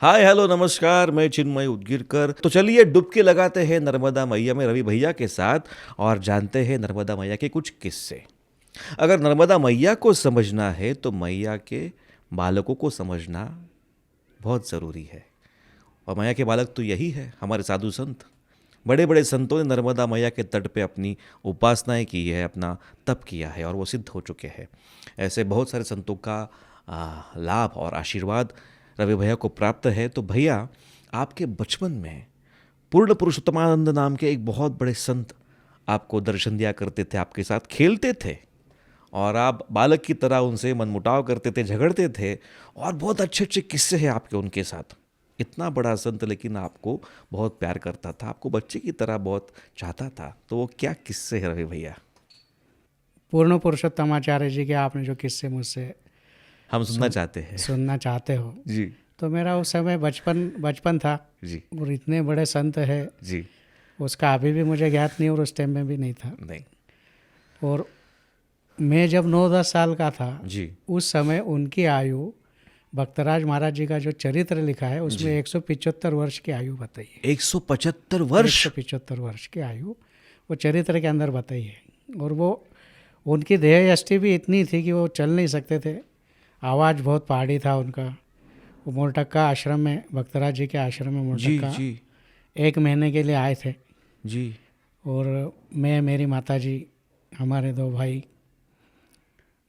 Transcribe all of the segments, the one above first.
Hi hello नमस्कार, मैं चिन्मय उदगीरकर। तो चलिए डुबकी लगाते हैं नर्मदा मैया में रवि भैया के साथ और जानते हैं नर्मदा मैया के कुछ किस्से। अगर नर्मदा मैया को समझना है तो मैया के बालकों को समझना बहुत ज़रूरी है। और मैया के बालक तो यही है, हमारे साधु संत। बड़े बड़े संतों ने नर्मदा मैया के तट पे अपनी उपासनाएं की है, अपना तप किया है और वो सिद्ध हो चुके हैं। ऐसे बहुत सारे संतों का लाभ और आशीर्वाद रवि भैया को प्राप्त है। तो भैया, आपके बचपन में पूर्ण पुरुषोत्तमानंद नाम के एक बहुत बड़े संत आपको दर्शन दिया करते थे, आपके साथ खेलते थे और आप बालक की तरह उनसे मनमुटाव करते थे, झगड़ते थे और बहुत अच्छे अच्छे किस्से हैं आपके उनके साथ। इतना बड़ा संत लेकिन आपको बहुत प्यार करता था, आपको बच्चे की तरह बहुत चाहता था। तो वो क्या किस्से है रवि भैया? पूर्ण पुरुषोत्तमाचार्य जी के आपने जो किस्से मुझसे हम सुनना चाहते हैं। सुनना चाहते हो, जी तो मेरा उस समय बचपन बचपन था जी और इतने बड़े संत है जी। उसका अभी भी मुझे ज्ञात नहीं और उस टाइम में भी नहीं था। नहीं। और मैं जब 9-10 साल का था जी उस समय उनकी आयु, भक्तराज महाराज जी का जो चरित्र लिखा है उसमें 175 वर्ष की आयु बताई है। 175 वर्ष? 175 वर्ष की आयु वो चरित्र के अंदर बताई है। और वो उनकी देह यष्टि भी इतनी थी कि वो चल नहीं सकते थे, आवाज़ बहुत पहाड़ी था उनका। वो मोरटक्का आश्रम में, भक्तराज जी के आश्रम में जी मोरटक्का जी 1 महीने के लिए आए थे। जी। और मैं, मेरी माताजी, हमारे 2 भाई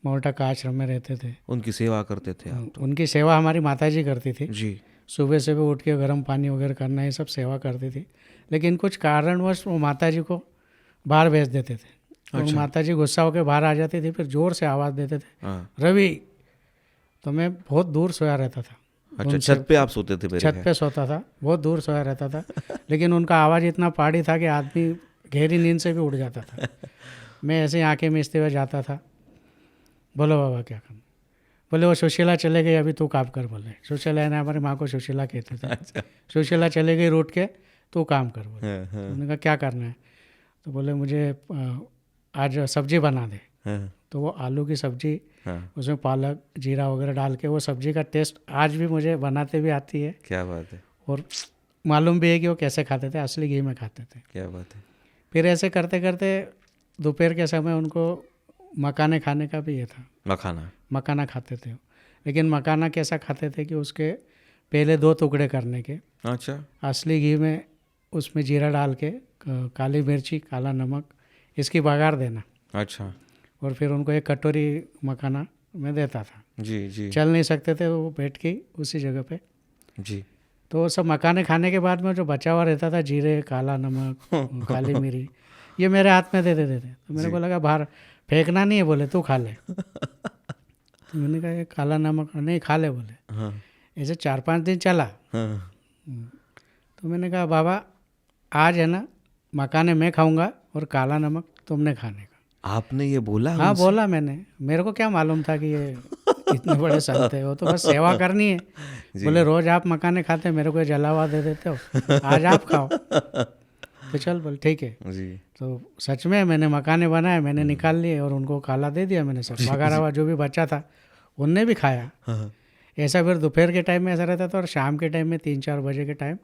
मोरटक्का आश्रम में रहते थे। उनकी सेवा करते थे आप? उनकी सेवा हमारी माताजी करती थी। जी सुबह सुबह उठ के गर्म पानी वगैरह करना, ये सब सेवा करती थी। लेकिन कुछ कारणवश वो माताजी को बाहर भेज देते थे। और अच्छा। माताजी गुस्सा होकर बाहर आ जाती थी, फिर ज़ोर से आवाज़ देते थे, हाँ। रवि। तो मैं बहुत दूर सोया रहता था। अच्छा, उनसे छत पे आप सोते थे? मेरे छत पे सोता था, बहुत दूर सोया रहता था। लेकिन उनका आवाज़ इतना पहाड़ी था कि आदमी गहरी नींद से भी उठ जाता था। मैं ऐसे ही आंखें मीचते हुए जाता था, बोलो बाबा क्या करना? बोले वो सुशीला चले गई, अभी तू काम कर। बोले सुशीला ने, हमारी माँ को सुशीला कहते थे। सुशीला चले गई रूठ के, तू काम कर। बोले उन्होंने कहा क्या करना है? तो बोले मुझे आज सब्जी बना दे। तो वो आलू की सब्जी, उसमें पालक जीरा वगैरह डाल के, वो सब्जी का टेस्ट आज भी मुझे बनाते भी आती है। क्या बात है। और मालूम भी है कि वो कैसे खाते थे, असली घी में खाते थे। क्या बात है। फिर ऐसे करते करते दोपहर के समय उनको मखाने खाने का भी ये था। मखाना खाते थे। लेकिन मखाना कैसा खाते थे कि उसके पहले 2 टुकड़े करने के, अच्छा। असली घी में उसमें जीरा डाल के, काली मिर्ची, काला नमक, इसकी बघार देना। अच्छा। और फिर उनको 1 कटोरी मखाना मैं देता था। जी जी चल नहीं सकते थे वो बैठ के उसी जगह पे। जी। तो वो सब मखाने खाने के बाद में जो बचा हुआ रहता था, जीरे, काला नमक, काली मिरी, ये मेरे हाथ में दे देते थे। तो मेरे को लगा बाहर फेंकना नहीं है, बोले तू खा ले। तो मैंने कहा ये काला नमक नहीं, खा ले। बोले हाँ ऐसे 4-5 दिन चला। हाँ। तो मैंने कहा बाबा आज है ना मखाने मैं खाऊंगा और काला नमक तुमने खाने का। आपने ये बोला? हाँ उनसे? बोला मैंने। मेरे को क्या मालूम था कि ये इतने बड़े संत है, वो तो बस सेवा करनी है। बोले रोज आप मखाने खाते, मेरे को जलावा दे देते हो, आज आप खाओ। तो चल बोल ठीक है। जी तो सच में मैंने मखाने बनाए, मैंने निकाल लिए और उनको काला दे दिया मैंने। सब बघारा हुआ जो भी बचा था उनने भी खाया। हाँ। ऐसा फिर दोपहर के टाइम में ऐसा रहता था और शाम के टाइम में 3-4 बजे के टाइम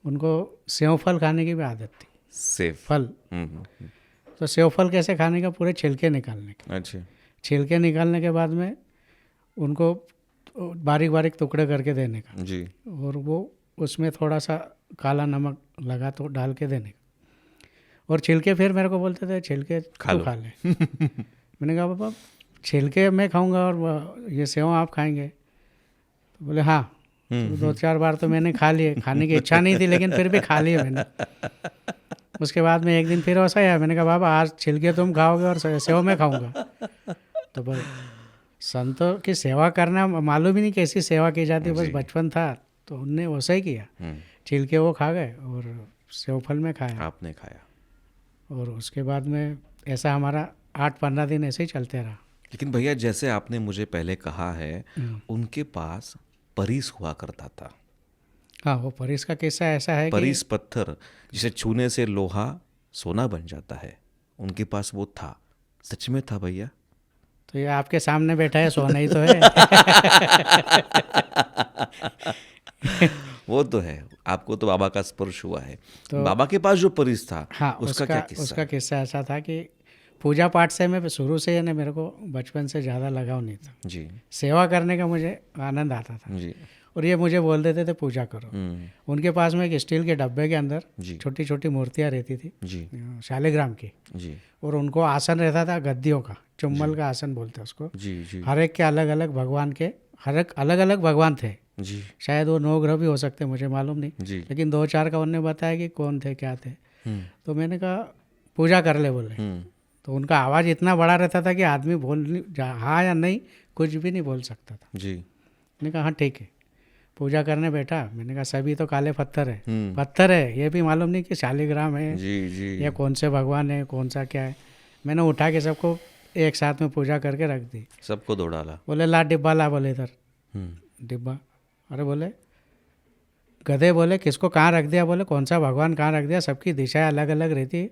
उनको सेव फल खाने की भी आदत थी। सेफ फल। तो सेव फल कैसे खाने का? पूरे छिलके निकालने के। अच्छा। छिलके निकालने के बाद में उनको बारीक बारीक टुकड़े करके देने का। जी। और वो उसमें थोड़ा सा काला नमक लगा तो डाल के देने का। और छिलके फिर मेरे को बोलते थे छिलके खा ले। मैंने कहा पापा छिलके मैं खाऊंगा और ये सेव आप खाएंगे? तो बोले हाँ। तो 2-4 बार तो मैंने खा लिए, खाने की इच्छा नहीं थी लेकिन फिर भी खा लिए मैंने। उसके बाद में एक दिन फिर वैसा आया, मैंने कहा बाबा आज छिलके तुम खाओगे और सेव मैं खाऊंगा। तो बस संतों की सेवा करना मालूम ही नहीं कैसी सेवा की जाती है, बस बचपन था तो उनने वैसा ही किया। छिलके वो खा गए और सेव फल में खाया। आपने खाया। और उसके बाद में ऐसा हमारा 8-15 दिन ऐसे ही चलते रहा। लेकिन भैया, जैसे आपने मुझे पहले कहा है, उनके पास परीस हुआ करता था। हाँ, वो परीस का किस्सा ऐसा है परीस पत्थर जिसे छूने से लोहा सोना बन जाता है, उनके पास वो था। सच में था भैया? तो ये आपके सामने बैठा है, सोना ही तो है। वो तो है, आपको तो बाबा का स्पर्श हुआ है। बाबा के पास जो परिस था, हाँ, उसका क्या किस्सा उसका है? किस्सा ऐसा था कि पूजा पाठ से मैं शुरू से यानी मेरे को बचपन से ज़्यादा लगाव नहीं था। जी सेवा करने का मुझे आनंद आता था जी। और ये मुझे बोल देते थे पूजा करो। उनके पास में एक स्टील के डब्बे के अंदर जी छोटी छोटी मूर्तियाँ रहती थी जी शालिग्राम की, जी और उनको आसन रहता था गद्दियों का, चुम्बल का आसन बोलते हैं उसको। जी जी हर एक के अलग अलग भगवान के, हर एक अलग अलग भगवान थे। जी शायद वो 9 ग्रह भी हो सकते, मुझे मालूम नहीं, जी। लेकिन 2-4 का उन्होंने बताया कि कौन थे क्या थे। तो मैंने कहा पूजा कर ले बोले। तो उनका आवाज़ इतना बड़ा रहता था कि आदमी हाँ या नहीं कुछ भी नहीं बोल सकता था। जी मैंने कहा हाँ ठीक है, पूजा करने बैठा। मैंने कहा सभी तो काले पत्थर है, हम्म। पत्थर है, ये भी मालूम नहीं कि शालिग्राम है जी जी या कौन से भगवान है, कौन सा क्या है। मैंने उठा के सबको एक साथ में पूजा करके रख दी। सबको दो डाला। बोले ला डिब्बा ला, बोले इधर डिब्बा। अरे बोले गधे, बोले किसको कहाँ रख दिया, बोले कौन सा भगवान कहाँ रख दिया, सबकी दिशाएं अलग अलग रहती है,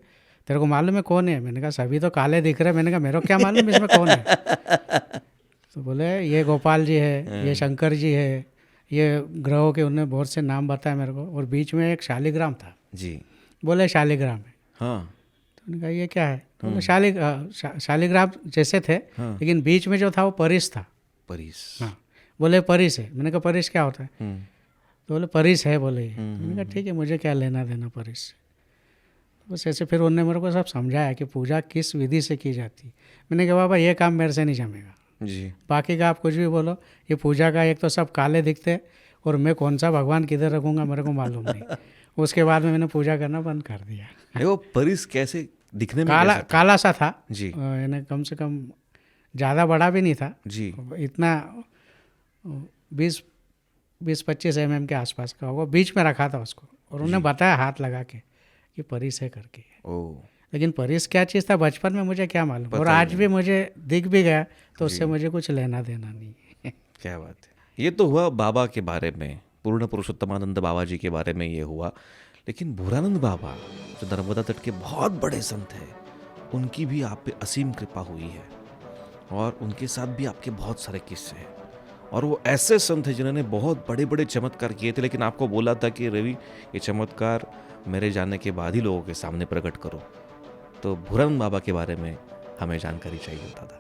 तेरे को मालूम है कौन है? मैंने कहा सभी तो काले दिख रहे हैं। मैंने कहा मेरे को क्या मालूम इसमें कौन है? तो बोले ये गोपाल जी है, ये शंकर जी है, ये ग्रहों के उन्होंने बहुत से नाम बताया मेरे को, और बीच में एक शालिग्राम था। जी बोले शालिग्राम है। हाँ तो मैंने कहा ये क्या है? तो बोले शालिग्राम जैसे थे, लेकिन बीच में जो था वो परिस था। परिस। हाँ, बोले परिस है। मैंने कहा परिस क्या होता है? तो बोले परिस है, बोले ये। मैंने कहा ठीक है, मुझे क्या लेना देना परिस से। बस ऐसे फिर उन्होंने मेरे को सब समझाया कि पूजा किस विधि से की जाती है। मैंने कहा बाबा ये काम मेरे से नहीं जमेगा, जी बाकी का आप कुछ भी बोलो, ये पूजा का एक तो सब काले दिखते हैं, और मैं कौन सा भगवान किधर रखूँगा मेरे को मालूम नहीं। उसके बाद में मैंने पूजा करना बंद कर दिया। नहीं, वो परिस कैसे दिखने में काला कैसा था? काला सा था जी यानी कम से कम ज़्यादा बड़ा भी नहीं था, जी इतना 20-25 mm के आसपास का होगा। बीच में रखा था उसको, और उन्होंने बताया हाथ लगा के कि परिस है करके। ओ लेकिन परिस क्या चीज़ था बचपन में मुझे क्या मालूम, और आज भी मुझे दिख भी गया तो उससे मुझे कुछ लेना देना नहीं है। क्या बात है। ये तो हुआ बाबा के बारे में, पूर्ण पुरुषोत्तमानंद बाबा जी के बारे में ये हुआ। लेकिन भूरानंद बाबा जो नर्मदा तट के बहुत बड़े संत हैं, उनकी भी आप पे असीम कृपा हुई है, और उनके साथ भी आपके बहुत सारे किस्से हैं। और वो ऐसे संत हैं जिन्होंने बहुत बड़े बड़े चमत्कार किए थे, लेकिन आपको बोला था कि रवि ये चमत्कार मेरे जाने के बाद ही लोगों के सामने प्रकट करो। तो भूरानंद बाबा के बारे में हमें जानकारी चाहिए दादा।